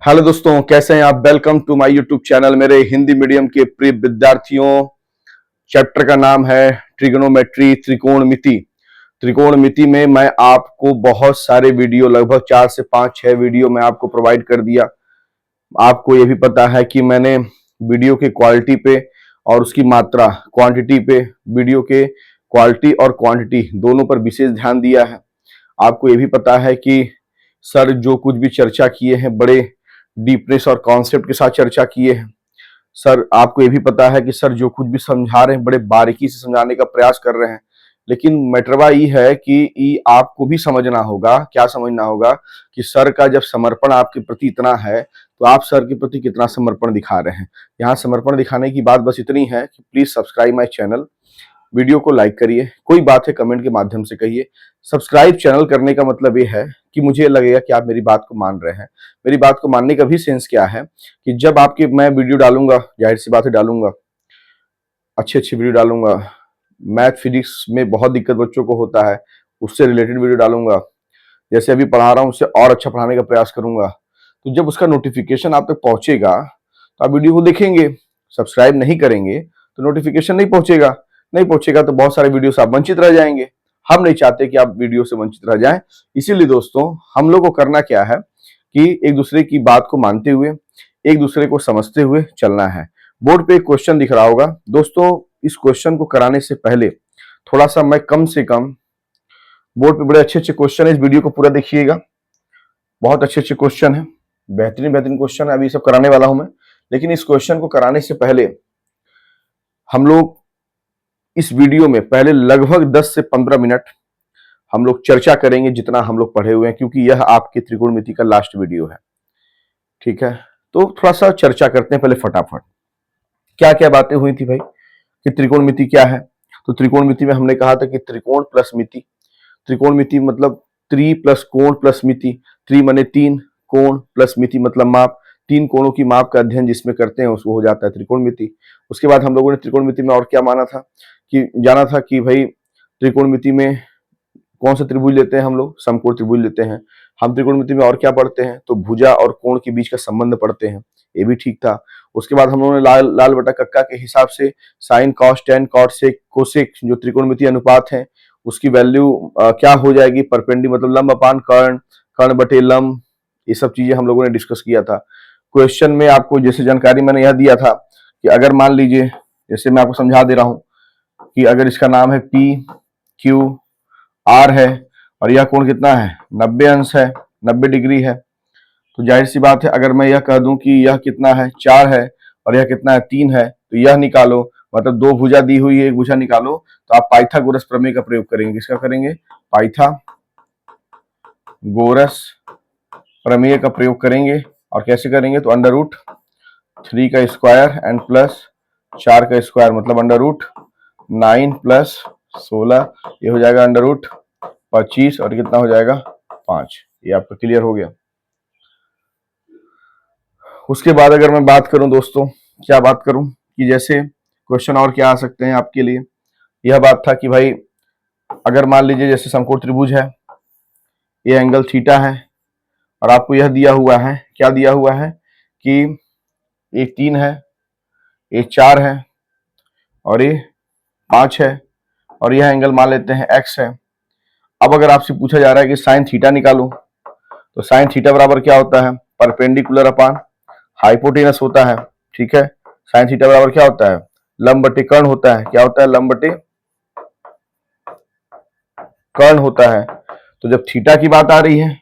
Hello दोस्तों, कैसे हैं आप। Welcome to my YouTube channel. मेरे हिंदी मीडियम के प्रिय विद्यार्थियों, चैप्टर का नाम है ट्रिग्नोमेट्री, त्रिकोणमिति। त्रिकोणमिति में मैं आपको बहुत सारे वीडियो, लगभग 4 से 5-6 वीडियो मैं आपको प्रोवाइड कर दिया। आपको ये भी पता है कि मैंने वीडियो के क्वालिटी पे और उसकी मात्रा, क्वांटिटी पे, वीडियो के क्वालिटी और क्वांटिटी दोनों पर विशेष ध्यान दिया है। आपको ये भी पता है कि सर जो कुछ भी चर्चा किए हैं, बड़े डीपनेस और कॉन्सेप्ट के साथ चर्चा किए हैं। सर आपको ये भी पता है कि सर जो कुछ भी समझा रहे हैं, बड़े बारीकी से समझाने का प्रयास कर रहे हैं। लेकिन मैटरवा ये है कि आपको भी समझना होगा, क्या समझना होगा कि सर का जब समर्पण आपके प्रति इतना है तो आप सर के प्रति कितना समर्पण दिखा रहे हैं। यहाँ समर्पण दिखाने की बात बस इतनी है कि please subscribe my channel, video को लाइक करिए, कोई बात है कमेंट के माध्यम से कहिए। सब्सक्राइब चैनल करने का मतलब ये है कि मुझे लगेगा कि आप मेरी बात को मान रहे हैं। मेरी बात को मानने का भी सेंस क्या है कि जब आपके मैं वीडियो डालूंगा, जाहिर सी बात है डालूंगा, अच्छी अच्छी वीडियो डालूंगा। मैथ फिजिक्स में बहुत दिक्कत बच्चों को होता है, उससे रिलेटेड वीडियो डालूंगा। जैसे अभी पढ़ा रहा हूँ उससे और अच्छा पढ़ाने का प्रयास करूंगा। तो जब उसका नोटिफिकेशन आप तक पहुंचेगा तो आप वीडियो को देखेंगे। सब्सक्राइब नहीं करेंगे तो नोटिफिकेशन नहीं पहुंचेगा। नहीं पहुंचेगा तो बहुत सारे वीडियो से आप वंचित रह जाएंगे। हम नहीं चाहते कि आप वीडियो से वंचित रह जाएं। इसीलिए दोस्तों, हम लोग को करना क्या है कि एक दूसरे की बात को मानते हुए, एक दूसरे को समझते हुए चलना है। बोर्ड पे एक क्वेश्चन दिख रहा होगा दोस्तों। इस क्वेश्चन को कराने से पहले थोड़ा सा मैं कम से कम, बोर्ड पे बड़े अच्छे अच्छे क्वेश्चन है, इस वीडियो को पूरा देखिएगा। बहुत अच्छे अच्छे क्वेश्चन है, बेहतरीन बेहतरीन क्वेश्चन है। अभी सब कराने वाला हूं मैं, लेकिन इस क्वेश्चन को कराने से पहले हम लोग इस वीडियो में पहले लगभग 10 से 15 मिनट हम लोग चर्चा करेंगे, जितना हम लोग पढ़े हुए हैं, क्योंकि यह आपकी त्रिकोणमिति का लास्ट वीडियो है। ठीक है, तो थोड़ा सा चर्चा करते हैं पहले फटाफट। क्या क्या बातें हुई थी भाई कि त्रिकोणमिति क्या है। तो त्रिकोणमिति में हमने कहा था कि त्रिकोण प्लस मिति। त्रिकोणमिति मतलब त्रि प्लस कोण प्लस मिति। त्रि माने 3, कोण प्लस मिति मतलब माप। 3 कोणों की माप का अध्ययन जिसमें करते हैं उसको हो जाता है त्रिकोणमिति। उसके बाद हम लोगों ने त्रिकोणमिति में और क्या माना था कि जाना था कि भाई त्रिकोणमिति में कौन सा त्रिभुज लेते हैं हम लोग, समकोण त्रिभुज लेते हैं। हम त्रिकोणमिति में और क्या पढ़ते हैं तो भुजा और कोण के बीच का संबंध पढ़ते हैं, ये भी ठीक था। उसके बाद हम लोगों ने लाल लाल बटा कक्का के हिसाब से sine cos tan cot sec cosec जो त्रिकोणमिति अनुपात है उसकी वैल्यू क्या हो जाएगी, परपेंडी मतलब लंब अपान कर्ण, कर्ण बटे लंब, ये सब चीजें हम लोगों ने डिस्कस किया था। क्वेश्चन में आपको जैसे जानकारी मैंने यह दिया था कि अगर मान लीजिए, जैसे मैं आपको समझा दे रहा हूं कि अगर इसका नाम है पी क्यू आर है और यह कोण कितना है 90 अंश है, 90 डिग्री है, तो जाहिर सी बात है अगर मैं यह कह दूं कि यह कितना है 4 है और यह कितना है 3 है, तो यह निकालो, मतलब दो भुजा दी हुई है, एक भुजा निकालो। तो आप पाइथागोरस प्रमेय का प्रयोग करेंगे। किसका करेंगे? पाइथागोरस प्रमेय का प्रयोग करेंगे। और कैसे करेंगे? तो अंडर रूट 3 का स्क्वायर एंड प्लस 4 का स्क्वायर मतलब अंडर रूट 9 प्लस 16, ये हो जाएगा अंडर रूट 25 और कितना हो जाएगा 5। ये आपका क्लियर हो गया। उसके बाद अगर मैं बात करूं दोस्तों, क्या बात करूं कि जैसे क्वेश्चन और क्या आ सकते हैं आपके लिए। यह बात था कि भाई अगर मान लीजिए जैसे समकोण त्रिभुज है, ये एंगल थीटा है और आपको यह दिया हुआ है, क्या दिया हुआ है कि ये 3 है, ये 4 है और ये 5 है और यह एंगल मान लेते हैं x है। अब अगर आपसे पूछा जा रहा है कि साइन थीटा निकालो, तो साइन थीटा बराबर क्या होता है? परपेंडिकुलर अपान हाइपोटेनस होता है। ठीक है, साइन थीटा बराबर क्या होता है? लंब बटे कर्ण होता है। क्या होता है? लंब बटे कर्ण होता है। तो जब थीटा की बात आ रही है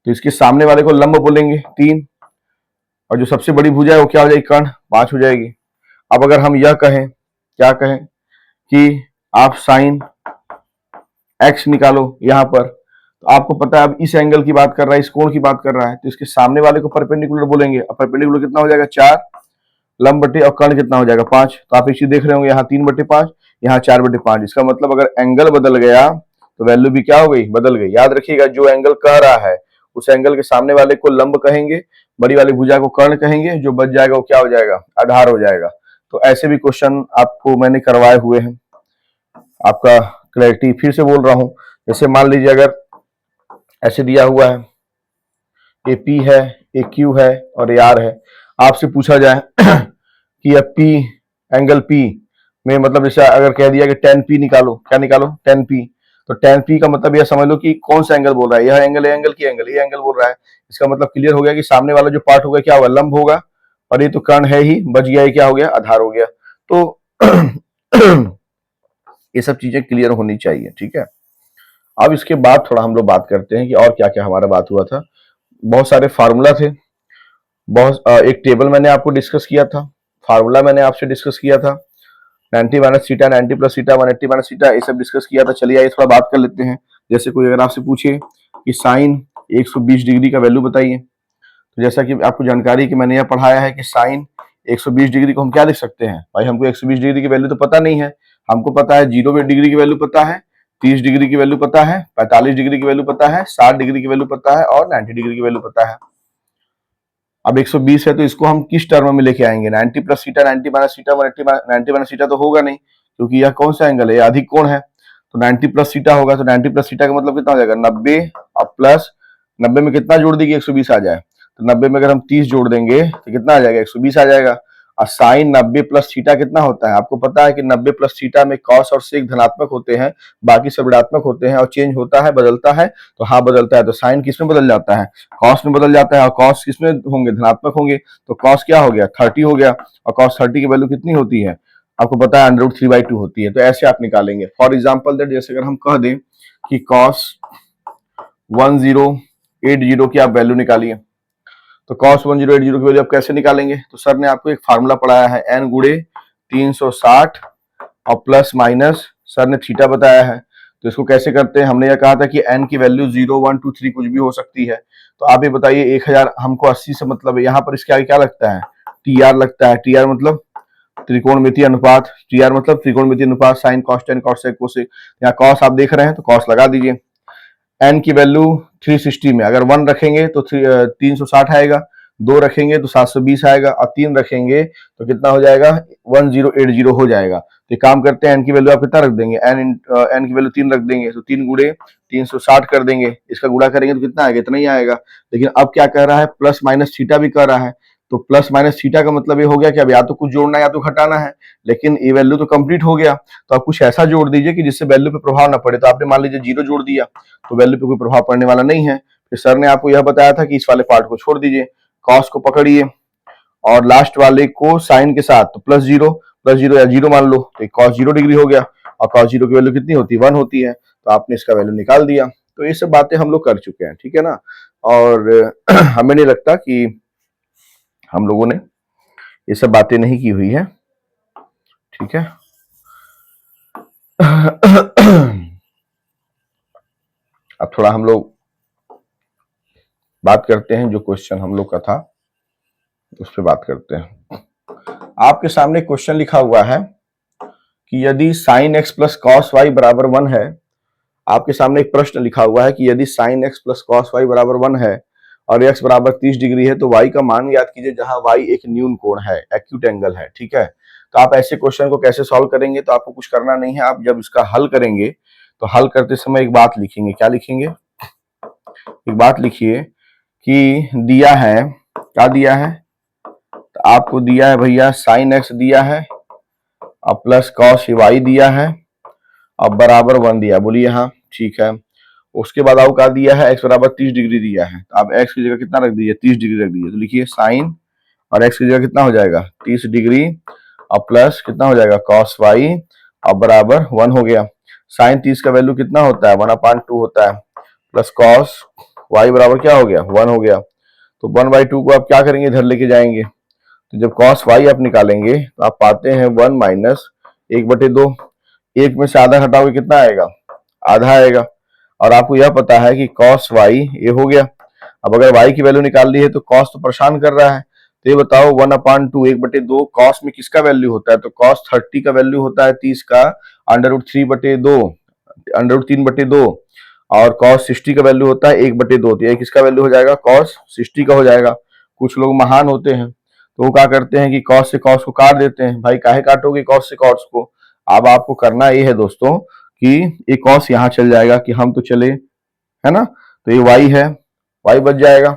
तो इसके सामने वाले को लंब बोलेंगे 3, और जो सबसे बड़ी भुजा है वो क्या हो जाएगी? कर्ण 5 हो जाएगी। अब अगर हम यह कहें, क्या कहें कि आप साइन एक्स निकालो यहां पर, तो आपको पता है अब इस एंगल की बात कर रहा है, इस कोण की बात कर रहा है, तो इसके सामने वाले को परपेंडिकुलर बोलेंगे। अब परपेंडिकुलर कितना हो जाएगा? 4, लंब बटे और कर्ण कितना हो जाएगा? 5। तो आप एक चीज देख रहे होंगे, यहाँ 3/5, यहाँ 4/5। इसका मतलब अगर एंगल बदल गया तो वैल्यू भी क्या हो गई? बदल गई। याद रखिएगा, जो एंगल कह रहा है उस एंगल के सामने वाले को लंब कहेंगे, बड़ी वाली भुजा को कर्ण कहेंगे, जो बच जाएगा वो क्या हो जाएगा? आधार हो जाएगा। तो ऐसे भी क्वेश्चन आपको मैंने करवाए हुए हैं। आपका क्लैरिटी फिर से बोल रहा हूं, जैसे मान लीजिए अगर ऐसे दिया हुआ है, ये P है, एक क्यू है और ये आर है। आपसे पूछा जाए कि अब पी, एंगल पी में मतलब जैसे अगर कह दिया कि टेन पी निकालो, क्या निकालो, टेन पी, तो टेन पी का मतलब यह समझ लो कि कौन सा एंगल बोल रहा है, यह एंगल, एंगल की एंगल, ये एंगल बोल रहा है। इसका मतलब क्लियर हो गया कि सामने वाला जो पार्ट होगा क्या होगा, लंब होगा, और ये तो कर्ण है ही, बच गया, ये क्या हो गया, आधार हो गया। तो ये सब चीजें क्लियर होनी चाहिए, ठीक है। अब इसके बाद थोड़ा हम लोग बात करते हैं कि और क्या क्या हमारा बात हुआ था। बहुत सारे फार्मूला थे, एक टेबल मैंने आपको डिस्कस किया था, फार्मूला मैंने आपसे डिस्कस किया था, 90 minus theta, 90 plus theta, 180 minus theta, ये सब डिस्कस किया था। चलिए आइए थोड़ा बात कर लेते हैं। जैसे कोई अगर आपसे पूछे कि साइन 120 डिग्री का वैल्यू बताइए, तो जैसा कि आपको जानकारी कि मैंने यह पढ़ाया है कि साइन 120 डिग्री को हम क्या लिख सकते हैं भाई, हमको 120 डिग्री की वैल्यू तो पता नहीं है। हमको पता है 0 डिग्री की वैल्यू पता है, 30 डिग्री की वैल्यू पता है, 45 डिग्री की वैल्यू पता है, 60 डिग्री की वैल्यू पता है और 90 डिग्री की वैल्यू पता है। अब 120 है तो इसको हम किस टर्म में लेके आएंगे, 90 प्लस सीटा, 90 माइनस सीटा, 90 माइनस सीटा तो होगा नहीं, क्योंकि यह कौन सा एंगल है, अधिक कोण है। तो 90 प्लस सीटा होगा, तो 90 प्लस सीटा का मतलब कितना हो जाएगा, 90, और प्लस 90 में कितना जोड़ देंगे, 120 आ जाए। तो 90 में अगर हम 30 जोड़ देंगे तो कितना आ जाएगा, 120 आ जाएगा। और साइन 90 प्लस थीटा कितना होता है, आपको पता है कि 90 प्लस थीटा में कॉस और सेक धनात्मक होते हैं, बाकी सब ऋणात्मक होते हैं, और चेंज होता है, बदलता है। तो हाँ बदलता है, तो साइन किस में बदल जाता है, कॉस में बदल जाता है, और कॉस किस में होंगे, धनात्मक होंगे। तो कॉस क्या हो गया, 30 हो गया, और कॉस 30 की वैल्यू कितनी होती है, आपको पता है √3/2 होती है। तो ऐसे आप निकालेंगे। फॉर एग्जाम्पल दैट, जैसे अगर हम कह दें कि कॉस 1080 की आप वैल्यू निकालिए, तो कॉस 1080 की वैल्यू आप कैसे निकालेंगे, तो सर ने आपको एक फार्मूला पढ़ाया है, n गुणे 360 और प्लस माइनस सर ने थीटा बताया है। तो इसको कैसे करते हैं, हमने यह कहा था कि n की वैल्यू 0 1 2 3 कुछ भी हो सकती है। तो आप ये बताइए 1000 हमको 80 से मतलब है, यहाँ पर इसके आगे क्या लगता है, TR लगता है। TR मतलब त्रिकोणमितीय अनुपात, TR मतलब त्रिकोणमितीय अनुपात, sine cos tan cos sec cosec. यहाँ कॉस आप देख रहे हैं तो कॉस लगा दीजिए। n की वैल्यू 360 में अगर 1 रखेंगे तो 360 आएगा, 2 रखेंगे तो 720 आएगा, और 3 रखेंगे तो कितना हो जाएगा, 1080 हो जाएगा। तो काम करते हैं, n की वैल्यू आप कितना रख देंगे, n की वैल्यू 3 रख देंगे, तो 3 गुणे 360 कर देंगे, इसका गुणा करेंगे तो कितना आएगा, इतना ही आएगा। लेकिन अब क्या कह रहा है, प्लस माइनस थीटा भी कर रहा है। तो प्लस माइनस थीटा का मतलब ये हो गया कि अब या तो कुछ जोड़ना है या तो घटाना है, लेकिन ये वैल्यू तो कंप्लीट हो गया। तो आप कुछ ऐसा जोड़ दीजिए कि जिससे वैल्यू पे प्रभाव ना पड़े। तो आपने मान लीजिए 0 जोड़ दिया तो वैल्यू पे कोई प्रभाव पड़ने वाला नहीं है। फिर सर ने आपको यह बताया था कि इस वाले पार्ट को छोड़ दीजिए, कॉस को पकड़िए, और लास्ट वाले को साइन के साथ, तो प्लस जीरो या 0 मान लो, तो कॉस 0 डिग्री हो गया, और कॉस 0 की वैल्यू कितनी होती है, 1 होती है। तो आपने इसका वैल्यू निकाल दिया। तो ये सब बातें हम लोग कर चुके हैं, ठीक है ना। और हमें नहीं लगता कि हम लोगों ने ये सब बातें नहीं की हुई है, ठीक है। अब थोड़ा हम लोग बात करते हैं, जो क्वेश्चन हम लोग का था उस पर बात करते हैं। आपके सामने क्वेश्चन लिखा हुआ है कि यदि sine x plus cos y बराबर 1 है, आपके सामने एक प्रश्न लिखा हुआ है कि यदि sine x plus cos y बराबर 1 है और एक्स बराबर 30 डिग्री है, तो वाई का मान याद कीजिए जहां वाई एक न्यून कोण है, एक्यूट एंगल है, ठीक है। तो आप ऐसे क्वेश्चन को कैसे सॉल्व करेंगे, तो आपको कुछ करना नहीं है। आप जब इसका हल करेंगे तो हल करते समय एक बात लिखेंगे, क्या लिखेंगे, एक बात लिखिए कि दिया है, क्या दिया है, तो आपको दिया है भैया साइन एक्स दिया है और प्लस कॉस वाई दिया है और बराबर 1 दिया, बोलिए हाँ, ठीक है। उसके बाद आपको क्या दिया है, एक्स बराबर 30 डिग्री दिया है। तो आप एक्स की जगह कितना रख दीजिए, 30 डिग्री रख दीजिए। तो लिखिए साइन, और एक्स की जगह कितना हो जाएगा, 30 डिग्री, और प्लस कितना हो जाएगा, कॉस वाई, और बराबर 1 हो गया। साइन 30 का वैल्यू कितना होता है, 1/2 होता है, प्लस कॉस वाई बराबर क्या हो गया, 1 हो गया। तो 1/2 को आप क्या करेंगे, इधर लेके जाएंगे। तो जब कॉस वाई आप निकालेंगे तो आप पाते हैं 1 माइनस 1/2। एक में से आधा हटाओगे कितना आएगा, आधा आएगा। और आपको यह पता है कि कॉस वाई ये हो गया। अब अगर वाई की वैल्यू निकाल ली है तो कॉस तो परेशान कर रहा है, तो ये बताओ 1/2, 1/2 कॉस में किसका वैल्यू होता है, तो कॉस 30 का वैल्यू होता है 30 का √3/2, √3/2, और कॉस 60 का वैल्यू होता है 1/2। तो ये किसका वैल्यू हो जाएगा, कॉस 60 का हो जाएगा। कुछ लोग महान होते हैं तो वो क्या करते हैं कि कॉस से कॉस को काट देते हैं। भाई काहे काटोगे कॉस से कॉस को, अब आपको करना ये है दोस्तों कि एक कॉस यहाँ चल जाएगा कि हम तो चले, है ना, तो ये वाई है, वाई बच जाएगा।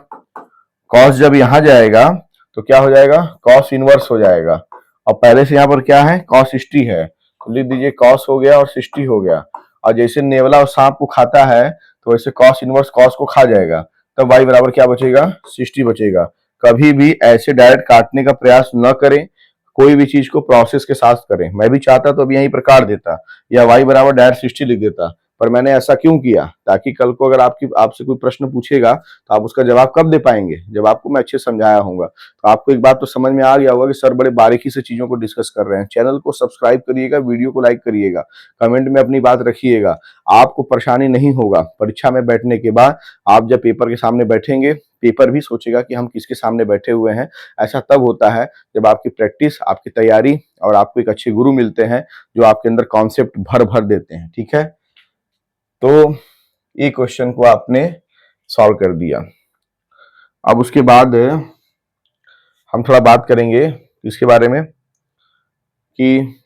कॉस जब यहां जाएगा तो क्या हो जाएगा, कॉस इनवर्स हो जाएगा। और पहले से यहाँ पर क्या है, कॉस 60 है, तो लिख दीजिए कॉस हो गया और 60 हो गया। और जैसे नेवला और सांप को खाता है तो वैसे कॉस इनवर्स कॉस को खा जाएगा, तब y बराबर क्या बचेगा, 60 बचेगा। कभी भी ऐसे डायरेक्ट काटने का प्रयास न करें, कोई भी चीज को प्रोसेस के साथ करें। मैं भी चाहता तो अभी यहीं पर काट देता या y बराबर डायरेक्ट 60 लिख देता, पर मैंने ऐसा क्यों किया, ताकि कल को अगर आपसे कोई प्रश्न पूछेगा तो आप उसका जवाब कब दे पाएंगे, जब आपको मैं अच्छे समझाया होऊंगा। तो आपको एक बात तो समझ में आ गया होगा कि सर बड़े बारीकी से चीजों को डिस्कस कर रहे हैं। चैनल को सब्सक्राइब करिएगा, वीडियो को लाइक करिएगा, कमेंट में अपनी बात रखिएगा। आपको परेशानी नहीं होगा परीक्षा में बैठने के बाद। आप जब पेपर के सामने बैठेंगे, पेपर भी सोचेगा कि हम किसके सामने बैठे हुए हैं। ऐसा तब होता है जब आपकी प्रैक्टिस, आपकी तैयारी और आपको एक अच्छे गुरु मिलते हैं जो आपके अंदर कॉन्सेप्ट भर भर देते हैं। ठीक है, तो ये क्वेश्चन को आपने सॉल्व कर दिया। अब उसके बाद हम थोड़ा बात करेंगे इसके बारे में कि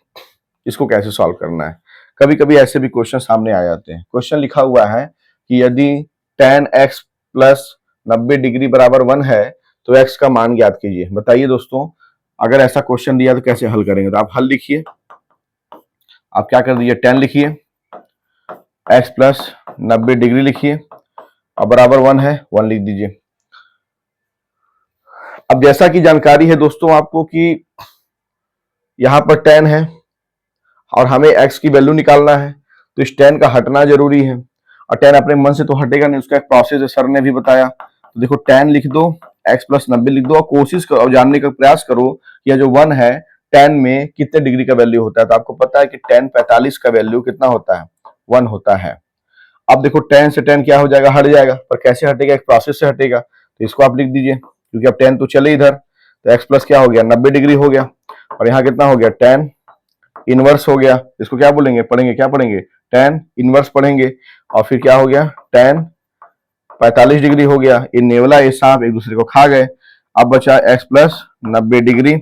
इसको कैसे सॉल्व करना है। कभी कभी ऐसे भी क्वेश्चन सामने आ जाते हैं। क्वेश्चन लिखा हुआ है कि यदि tan x प्लस 90 डिग्री बराबर 1 है तो x का मान ज्ञात कीजिए। बताइए दोस्तों, अगर ऐसा क्वेश्चन दिया तो कैसे हल करेंगे। तो आप हल लिखिए, आप क्या कर दीजिए, tan लिखिए, x प्लस 90 डिग्री लिखिए और बराबर 1 है, 1 लिख दीजिए। अब जैसा कि जानकारी है दोस्तों आपको कि यहां पर tan है और हमें x की वैल्यू निकालना है, तो इस tan का हटना जरूरी है। और tan अपने मन से तो हटेगा नहीं, उसका एक प्रोसेस है, सर ने भी बताया। तो देखो tan लिख दो, x प्लस 90 लिख दो और कोशिश करो, जानने का प्रयास करो कि यह जो 1 है tan में कितने डिग्री का वैल्यू होता है। तो आपको पता है कि tan 45 का वैल्यू कितना होता है, 1 होता है। अब देखो tan से tan क्या हो जाएगा, हट जाएगा, पर कैसे हटेगा, एक प्रोसेस से हटेगा। तो इसको आप लिख दीजिए, क्योंकि अब tan तो चले इधर, तो x प्लस क्या हो गया, 90 डिग्री हो गया, और यहाँ कितना हो गया, tan इनवर्स हो गया। इसको क्या बोलेंगे, पढ़ेंगे, क्या पढ़ेंगे, tan इनवर्स पढ़ेंगे। और फिर क्या हो गया, tan 45 डिग्री हो गया। ये नेवला ये सांप एक दूसरे को खा गए। अब बचा x plus 90 degree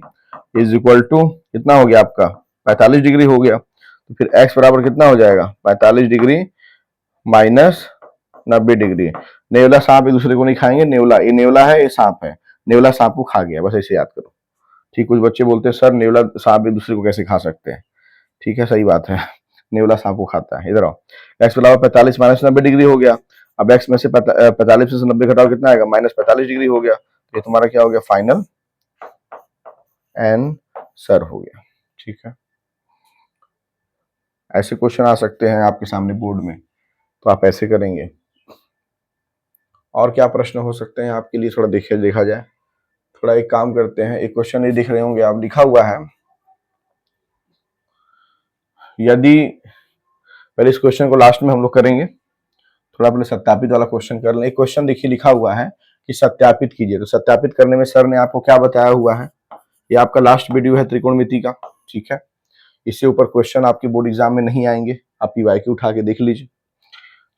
is equal to कितना हो गया आपका, 45 डिग्री हो गया। तो फिर x बराबर कितना हो जाएगा, 45 डिग्री माइनस 90 डिग्री। नेवला सांप एक दूसरे को नहीं खाएंगे, नेवला ये नेवला है, ये सांप है, नेवला सांप को खा गया, बस ऐसे याद करो। ठीक, कुछ बच्चे बोलते हैं सर नेवला सांप एक दूसरे को कैसे खा सकते हैं। ठीक है, सही बात है, नेवला सांप को खाता है। इधर आओ, एक्स के अलावा 45 माइनस 90 डिग्री हो गया। अब एक्स में से 45 से 90 घटाओ, कितना आएगा, माइनस 45 डिग्री हो गया। तो ये तुम्हारा क्या हो गया, फाइनल आंसर हो गया। ठीक है, ऐसे क्वेश्चन आ सकते हैं आपके सामने बोर्ड में, तो आप ऐसे करेंगे। और क्या प्रश्न हो सकते हैं आपके लिए, थोड़ा देखा जाए। थोड़ा एक काम करते हैं, एक क्वेश्चन ये दिख रहे होंगे आप, लिखा हुआ है यदि, पहले इस क्वेश्चन को लास्ट में हम लोग करेंगे, थोड़ा अपने सत्यापित वाला क्वेश्चन कर लें। एक क्वेश्चन देखिए लिखा हुआ है कि सत्यापित कीजिए। तो सत्यापित करने में सर ने आपको क्या बताया हुआ है, ये आपका लास्ट वीडियो है त्रिकोणमिति का। ठीक है, इससे ऊपर क्वेश्चन आपके बोर्ड एग्जाम में नहीं आएंगे, आप पीवाईक्यू उठा के देख लीजिए।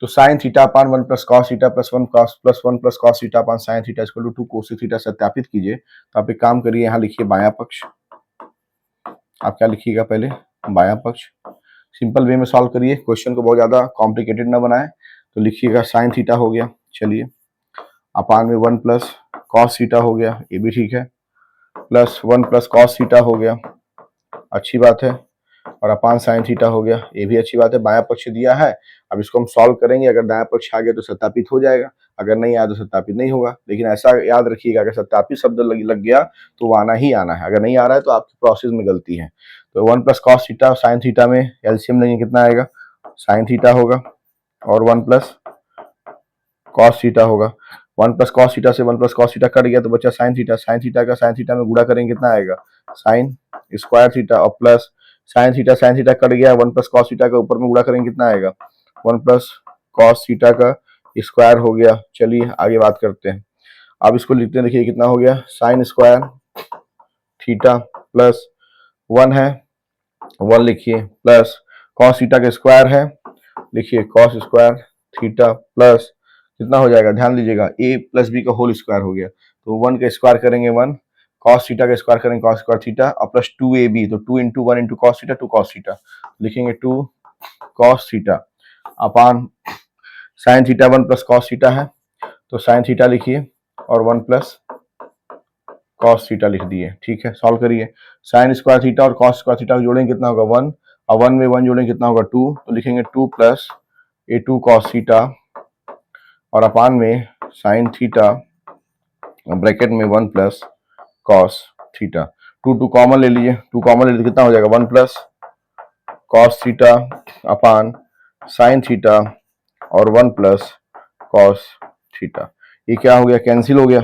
तो sine theta upon 1 plus cos theta plus 1 cos plus 1 plus cos theta upon sine theta equal to 2 cosec theta सत्यापित कीजिए। तो आप एक काम करिए, यहाँ लिखिए बायां पक्ष। आप क्या लिखिएगा, पहले बायां पक्ष। सिंपल वे में सॉल्व करिए, क्वेश्चन को बहुत ज्यादा कॉम्प्लिकेटेड ना बनाए। तो लिखिएगा साइन थीटा हो गया, चलिए, अपान में 1 प्लस कॉस थीटा हो गया, ये भी ठीक है, प्लस 1 प्लस कॉस थीटा हो गया, अच्छी बात है, और अपान साइन थीटा हो गया, ये भी अच्छी बात है। बायां पक्ष दिया है, अब इसको हम सॉल्व करेंगे। अगर दायां पक्ष आ गया तो सत्यापित हो जाएगा, अगर नहीं आया तो सत्यापित नहीं होगा। लेकिन ऐसा याद रखिएगा, अगर सत्यापित शब्द लग गया तो वो आना ही आना है, अगर नहीं आ रहा है तो आपकी प्रोसेस में गलती है। तो 1 plus cos theta sine theta में एलसीएम लेंगे, कितना आएगा, साइन थीटा होगा, और 1 प्लस कॉस थीटा होगा। 1 प्लस कॉस थीटा से 1 प्लस कॉस थीटा कट गया तो बचा साइन थीटा। साइन थीटा का साइन थीटा में गुणा करेंगे, कितना आएगा, साइन स्क्वायर थीटा, और प्लस साइन थीटा कट गया, 1 प्लस कॉस थीटा का ऊपर में गुणा करेंगे, कितना आएगा, 1 प्लस कॉस थीटा का स्क्वायर हो गया। चलिए आगे बात करते हैं। अब इसको लिखते हैं, देखिए कितना हो गया, साइन स्क्वायर थीटा प्लस 1 है, 1 लिखिए, प्लस कॉस थीटा का स्क्वायर है, लिखिए कॉस स्क्वायर थीटा प्लस कितना हो जाएगा, ध्यान दीजिएगा, ए प्लस बी का होल स्क्वायर हो गया। तो 1 का स्क्वायर करेंगे 1, कॉस थीटा का स्क्वायर करेंगे कॉस स्क्वायर थीटा, और प्लस 2ab, तो 2 into 1 into cos theta, 2 cos theta, लिखेंगे 2 cos theta upon sine theta 1 plus cos theta है, तो साइन थीटा लिखिए, और 1 प्लस कॉस थीटा लिख दिए, ठीक है। सॉल्व करिए, साइन स्क्वायर थीटा और कॉस स्क्वायर थीटा को जोड़ेंगे कितना होगा 1, और 1 में 1 जोड़ेंगे कितना होगा 2, तो लिखेंगे 2 प्लस a2 कॉस थीटा और अपान में साइन थीटा ब्रैकेट में 1 प्लस कॉस थीटा। 2 2 कॉमन ले लीजिए, 2 कॉमन ले लीजिए कितना हो जाएगा 1 plus cos theta upon sine theta और 1 प्लस कॉस थीटा। ये क्या हो गया, कैंसिल हो गया,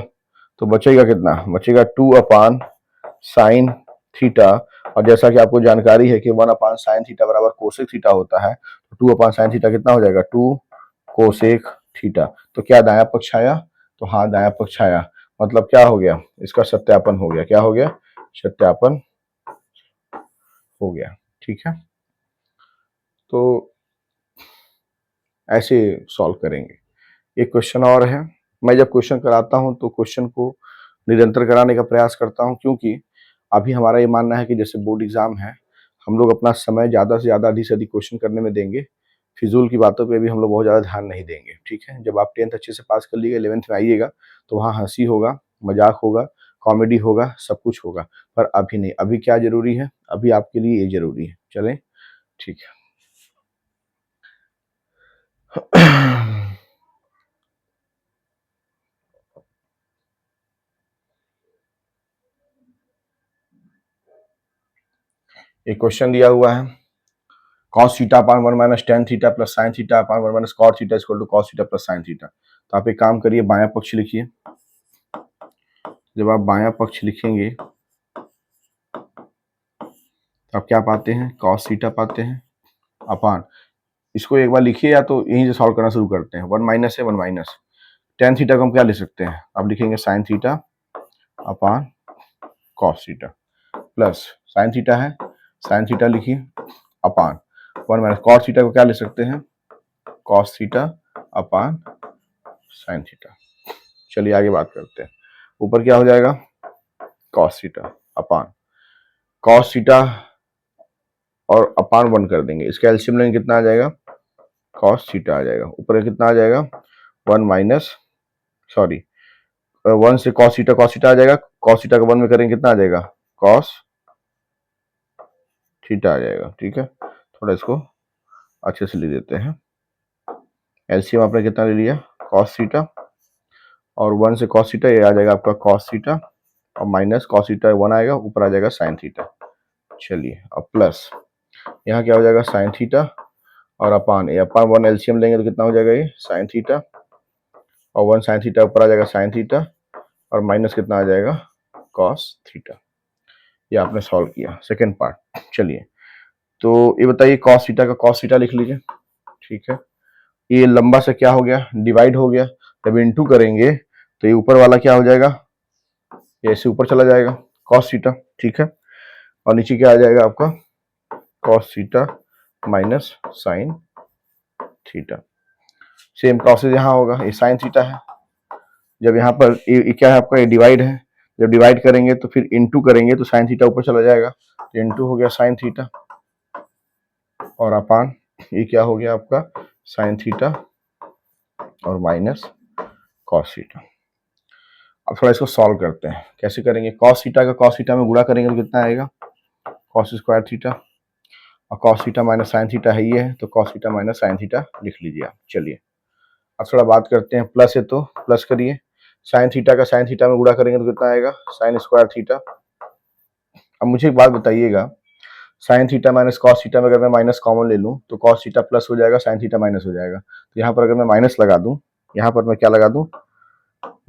तो बचेगा कितना, बचेगा 2 अपान साइन थीटा, और जैसा कि आपको जानकारी है कि 1 अपान साइन थीटा बराबर कोसेक थीटा होता है, तो 2 अपान साइन थीटा कितना हो जाएगा 2 कोसेक थीटा। तो क्या दायां पक्ष आया, तो हाँ दायां पक्ष आया, मतलब क्या हो गया, इसका सत्यापन हो गया, क्या हो गया, सत्यापन हो गया, ठीक है। तो ऐसे सॉल्व करेंगे। एक क्वेश्चन और है, मैं जब क्वेश्चन कराता हूं तो क्वेश्चन को निरंतर कराने का प्रयास करता हूं, क्योंकि अभी हमारा ये मानना है कि जैसे बोर्ड एग्जाम है, हम लोग अपना समय ज़्यादा से ज़्यादा अधिक से अधिक क्वेश्चन करने में देंगे, फिजूल की बातों पे भी हम लोग बहुत ज़्यादा ध्यान नहीं देंगे, ठीक है। जब आप 10th अच्छे से पास कर लीजिए, 11th में आइएगा तो वहाँ हंसी होगा, मजाक होगा, कॉमेडी होगा, सब कुछ होगा, पर अभी नहीं। अभी क्या जरूरी है, अभी आपके लिए ये जरूरी है, चलें, ठीक है। एक क्वेश्चन दिया हुआ है, cos theta upon 1 minus tan theta plus sine theta upon 1 minus cot theta equal to cos theta plus sine theta. तो आप एक काम करिए, बायां पक्ष लिखिए। जब आप बायां पक्ष लिखेंगे तो आप क्या पाते हैं, cos थीटा पाते हैं अपान, इसको एक बार लिखिए या तो यहीं से सॉल्व करना शुरू करते हैं। 1 माइनस है, 1 माइनस टेन थीटा को हम क्या लिख सकते हैं, आप लिखेंगे साइन थीटा अपान cos theta plus sine theta है, साइन थीटा लिखिए अपान 1 माइनस कॉट थीटा को क्या लिख सकते हैं, cos theta upon sine theta. चलिए आगे बात करते हैं। ऊपर क्या हो जाएगा, cos थीटा अपान cos थीटा और अपान 1 कर देंगे, इसका एलसीएम लेंगे कितना आ जाएगा, cos थीटा आ जाएगा। ऊपर कितना आ जाएगा 1 माइनस, सॉरी 1 से cos थीटा आ जाएगा, cos थीटा को 1 में करेंगे कितना आ जाएगा, cos थीटा आ जाएगा, ठीक है। थोड़ा इसको अच्छे से लिख देते हैं। एलसीएम आपने कितना ले लिया, cos थीटा और 1 से cos थीटा, ये आ जाएगा आपका cos थीटा और माइनस cos थीटा 1 आएगा, ऊपर आ जाएगा sin थीटा। चलिए अब प्लस यहाँ क्या हो जाएगा sin थीटा और अपान, ये अपान 1 एलसीएम लेंगे तो कितना हो जाएगा, ये sin थीटा और 1 sin थीटा ऊपर आ जाएगा sin थीटा और माइनस कितना आ जाएगा cos थीटा। ये आपने सॉल्व किया सेकेंड पार्ट। चलिए तो ये बताइए cos थीटा का cos थीटा लिख लीजिए, ठीक है। ये लंबा से क्या हो गया, डिवाइड हो गया, जब इनटू करेंगे तो ये ऊपर वाला क्या हो जाएगा, ये ऐसे ऊपर चला जाएगा cos थीटा, ठीक है। और नीचे क्या आ जाएगा आपका cos theta minus sine theta. Same process यहाँ होगा, ये साइन थीटा है, जब यहाँ पर ये क्या है आपका, ये डिवाइड है, जब डिवाइड करेंगे तो फिर इनटू करेंगे तो साइन थीटा ऊपर चला जाएगा, तो इनटू हो गया साइन थीटा और अपान ये क्या हो गया आपका साइन थीटा और माइनस कॉस थीटा। अब थोड़ा इसको सॉल्व करते हैं, कैसे करेंगे, cos थीटा का cos थीटा में गुणा करेंगे तो कितना आएगा cos स्क्वायर थीटा और cos theta minus sine theta है, ये है तो cos theta minus sine theta लिख लीजिए आप। चलिए अब थोड़ा बात करते हैं, प्लस है तो प्लस करिए, साइन थीटा का साइन थीटा में गुणा करेंगे तो कितना आएगा साइन स्क्वायर थीटा। अब मुझे एक बात बताइएगा, sine theta minus cos theta में अगर मैं माइनस कॉमन ले लूं तो कॉस थीटा प्लस हो जाएगा, साइन थीटा माइनस हो जाएगा। तो यहाँ पर अगर मैं माइनस लगा दूं, यहाँ पर मैं क्या लगा दूं,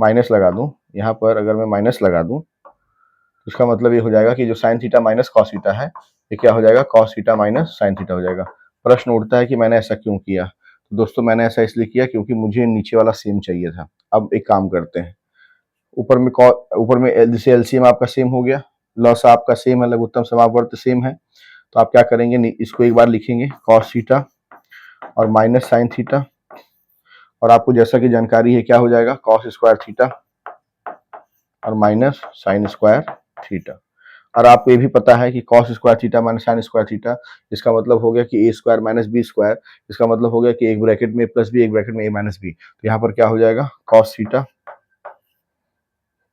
माइनस लगा दूं, यहाँ पर अगर मैं माइनस लगा दूं तो इसका मतलब ये हो जाएगा कि जो sine theta minus cos theta है ये क्या हो जाएगा cos theta minus sine theta हो जाएगा। प्रश्न उठता है कि मैंने ऐसा क्यों किया, तो दोस्तों मैंने ऐसा इसलिए किया क्योंकि मुझे नीचे वाला सेम चाहिए था। अब एक काम करते हैं, ऊपर में जैसे एलसीएम आपका सेम हो गया, लॉस आपका सेम है, लघुत्तम समापवर्त सेम है, तो आप क्या करेंगे, इसको एक बार लिखेंगे cos थीटा और माइनस साइन थीटा, और आपको जैसा कि जानकारी है क्या हो जाएगा cos स्क्वायर थीटा और माइनस साइन स्क्वायर थीटा। और आपको ये भी पता है कि cos square theta minus sine square theta, इसका मतलब हो गया कि ए स्क्वायर माइनस बी स्क्वायर, इसका मतलब हो गया कि एक ब्रैकेट में प्लस बी, एक ब्रैकेट में ए माइनस बी, तो यहाँ पर क्या हो जाएगा cos थीटा,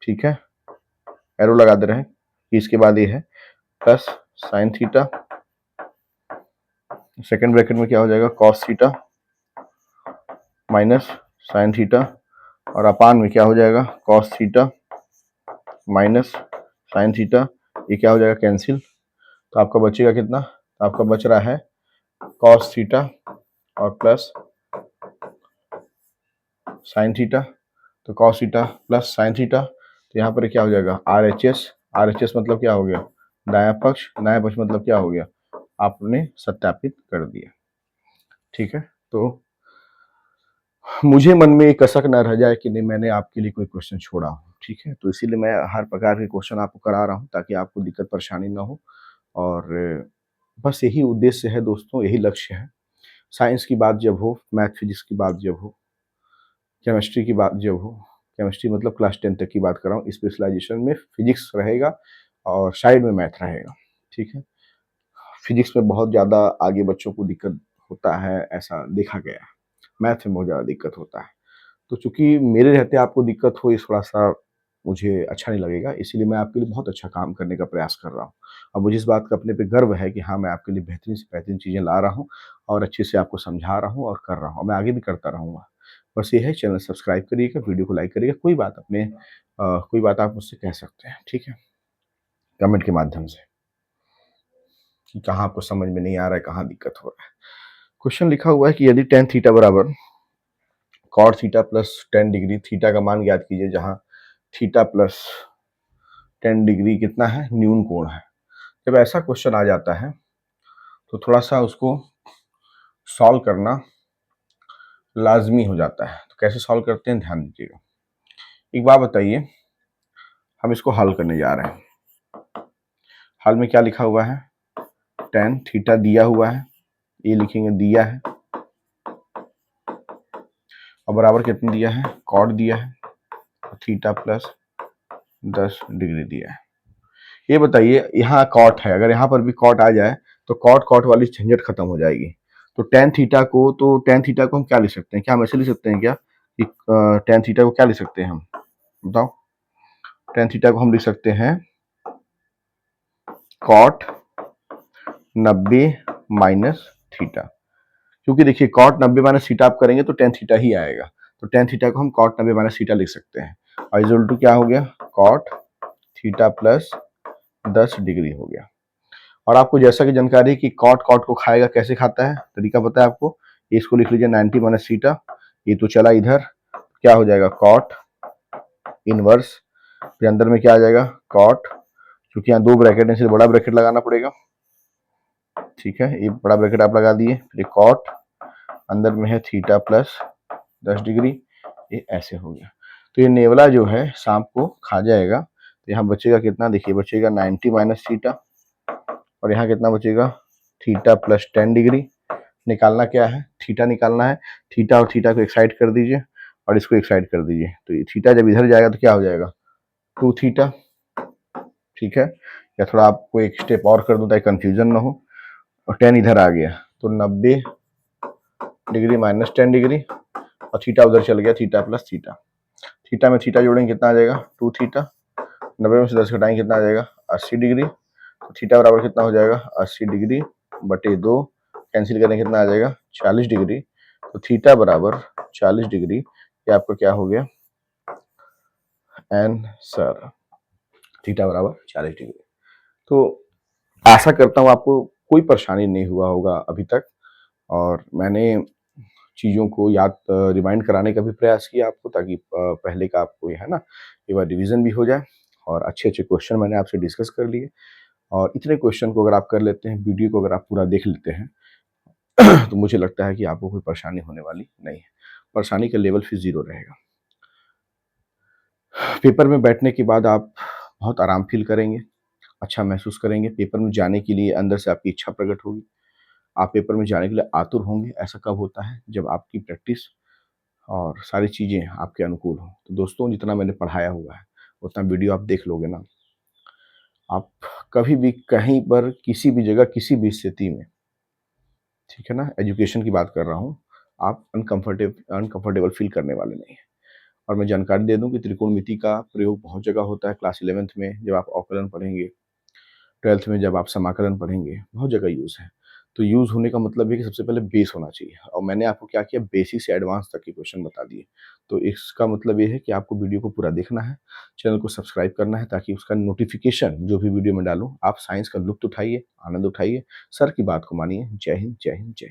ठीक है, एरो लगा दे रहे हैं कि इसके बाद ये है plus sine theta, second bracket में क्या हो जाएगा cos theta minus sine theta, और अपान में क्या हो जाएगा cos theta minus sine theta, ये क्या हो जाएगा कैंसिल। तो आपका बचेगा कितना, तो आपका बच रहा है कॉस थीटा और प्लस साइन थीटा। तो cos theta plus sine theta, तो यहाँ पर क्या हो जाएगा R H S. R H S मतलब क्या हो गया दायां पक्ष, दायां पक्ष मतलब क्या हो गया आपने सत्यापित कर दिया। ठीक है, तो मुझे मन में एक कसक न रह जाए कि नहीं मैंने आपके लिए कोई क्वेश्चन छोड़ा हो। ठीक है, तो इसीलिए मैं हर प्रकार के क्वेश्चन आपको करा रहा हूँ ताकि आपको दिक्कत परेशानी ना हो। और बस यही उद्देश्य है दोस्तों, यही लक्ष्य है। साइंस की बात जब हो, मैथ फिजिक्स की बात जब हो, केमिस्ट्री की बात जब हो, केमिस्ट्री मतलब क्लास 10 तक की बात कर रहा हूँ, स्पेशलाइजेशन में फिजिक्स रहेगा और साइड में मैथ रहेगा। ठीक है, फिजिक्स में बहुत ज़्यादा आगे बच्चों को दिक्कत होता है, ऐसा देखा गया है। मैथ में बहुत ज़्यादा दिक्कत होता है। तो चूंकि मेरे रहते आपको दिक्कत हो, इस थोड़ा सा मुझे अच्छा नहीं लगेगा, इसीलिए मैं आपके लिए बहुत अच्छा काम करने का प्रयास कर रहा हूँ। और मुझे इस बात का अपने पे गर्व है कि हाँ मैं आपके लिए बेहतरीन से बेहतरीन चीज़ें ला रहा हूँ और अच्छे से आपको समझा रहा हूँ और कर रहा हूँ, मैं आगे भी करता रहूँगा। बस ये है, चैनल सब्सक्राइब करिएगा, वीडियो को लाइक करिएगा। कोई बात आप मुझसे कह सकते हैं, ठीक है, कमेंट के माध्यम से, कि कहाँ आपको समझ में नहीं आ रहा है, कहाँ दिक्कत हो रहा है। क्वेश्चन लिखा हुआ है कि यदि टेन थीटा बराबर cot theta plus 10 degree, theta का मान ज्ञात कीजिए जहां थीटा प्लस 10 डिग्री कितना है न्यून कोण है। जब ऐसा क्वेश्चन आ जाता है तो थोड़ा सा उसको सॉल्व करना लाजमी हो जाता है। तो कैसे सॉल्व करते हैं ध्यान दीजिएगा। एक बात बताइए, हम इसको हल करने जा रहे हैं। हल में क्या लिखा हुआ है, टेन थीटा दिया हुआ है, ये लिखेंगे दिया है, और बराबर कितना दिया है कॉट दिया है, थीटा प्लस 10 डिग्री दिया है। ये बताइए यहाँ कॉट है, अगर यहाँ पर भी कॉट आ जाए तो कॉट कॉट वाली झंझट खत्म हो जाएगी। तो टेन थीटा को हम क्या लिख सकते हैं, क्या हम ऐसे लिख सकते हैं क्या कि टेन थीटा को क्या लिख सकते हैं हम बताओ। टेन थीटा को हम लिख सकते हैं कॉट 90 माइनस थीटा, क्योंकि देखिए कॉट 90 माइनस थीटा आप करेंगे तो टेन थीटा ही आएगा। तो टेन थीटा को हम कॉट 90 माइनस थीटा लिख सकते हैं, और इज इक्वल टू क्या हो गया कॉट थीटा प्लस 10 डिग्री हो गया। और आपको जैसा कि जानकारी है कि कॉट कॉट को खाएगा, कैसे खाता है तरीका पता है आपको। इसको लिख लीजिए 90 माइनस थीटा, ये तो चला इधर, क्या हो जाएगा कॉट इनवर्स, फिर अंदर में क्या आ जाएगा कॉट, क्योंकि यहाँ दो ब्रैकेट है इसलिए बड़ा ब्रैकेट लगाना पड़ेगा। ठीक है, ये बड़ा ब्रैकेट आप लगा दिए, फिर कॉट अंदर में है थीटा प्लस 10 डिग्री, ये ऐसे हो गया। तो ये नेवला जो है सांप को खा जाएगा। तो यहाँ बचेगा कितना, देखिए बचेगा 90 माइनस थीटा, और यहाँ कितना बचेगा थीटा प्लस 10 डिग्री। निकालना क्या है, थीटा निकालना है। थीटा और थीटा को एक साइड कर दीजिए और इसको एक साइड कर दीजिए, तो ये थीटा जब इधर जाएगा तो क्या हो जाएगा 2 थीटा। ठीक है, या थोड़ा आपको एक स्टेप और कर दूं ताकि कंफ्यूजन ना हो, और 10 इधर आ गया तो 90 डिग्री माइनस 10 डिग्री, और थीटा उधर चल गया थीटा प्लस थीटा। थीटा में थीटा जोड़ेंगे कितना आ जाएगा 2 थीटा, 90 में से 10 घटाएंगे कितना आ जाएगा 80 डिग्री। तो थीटा बराबर कितना हो जाएगा 80 डिग्री बटे 2, कैंसिल करेंगे कितना आ जाएगा 40 डिग्री। तो थीटा बराबर 40 डिग्री, ये आपका क्या हो गया आंसर, थीटा बराबर 40 डिग्री। तो आशा करता हूँ आपको कोई परेशानी नहीं हुआ होगा अभी तक, और मैंने चीज़ों को याद रिमाइंड कराने का भी प्रयास किया आपको, ताकि पहले का आपको है ना एक बार रिवीजन भी हो जाए। और अच्छे अच्छे क्वेश्चन मैंने आपसे डिस्कस कर लिए, और इतने क्वेश्चन को अगर आप कर लेते हैं, वीडियो को अगर आप पूरा देख लेते हैं तो मुझे लगता है कि आपको कोई परेशानी होने वाली नहीं है। परेशानी का लेवल फिर 0 रहेगा। पेपर में बैठने के बाद आप बहुत आराम फील करेंगे, अच्छा महसूस करेंगे। पेपर में जाने के लिए अंदर से आपकी इच्छा प्रकट होगी, आप पेपर में जाने के लिए आतुर होंगे। ऐसा कब होता है, जब आपकी प्रैक्टिस और सारी चीज़ें आपके अनुकूल हों। तो दोस्तों जितना मैंने पढ़ाया हुआ है उतना वीडियो आप देख लोगे ना, आप कभी भी कहीं पर किसी भी जगह किसी भी स्थिति में, ठीक है ना, एजुकेशन की बात कर रहा हूँ, आप अनकंफर्टेबल फील करने वाले नहीं हैं। और मैं जानकारी दे दूं कि त्रिकोणमिति का प्रयोग बहुत जगह होता है। क्लास 11th में जब आप अवकलन पढ़ेंगे, 12th में जब आप समाकलन पढ़ेंगे, बहुत जगह यूज़ है। तो यूज़ होने का मतलब है कि सबसे पहले बेस होना चाहिए, और मैंने आपको क्या किया, बेसिक से एडवांस तक के क्वेश्चन बता दिए। तो इसका मतलब ये है कि आपको वीडियो को पूरा देखना है, चैनल को सब्सक्राइब करना है, ताकि उसका नोटिफिकेशन जो भी वीडियो मैं डालूँ, आप साइंस का लुत्फ़ उठाइए, आनंद उठाइए, सर की बात को मानिए। जय हिंद, जय हिंद, जय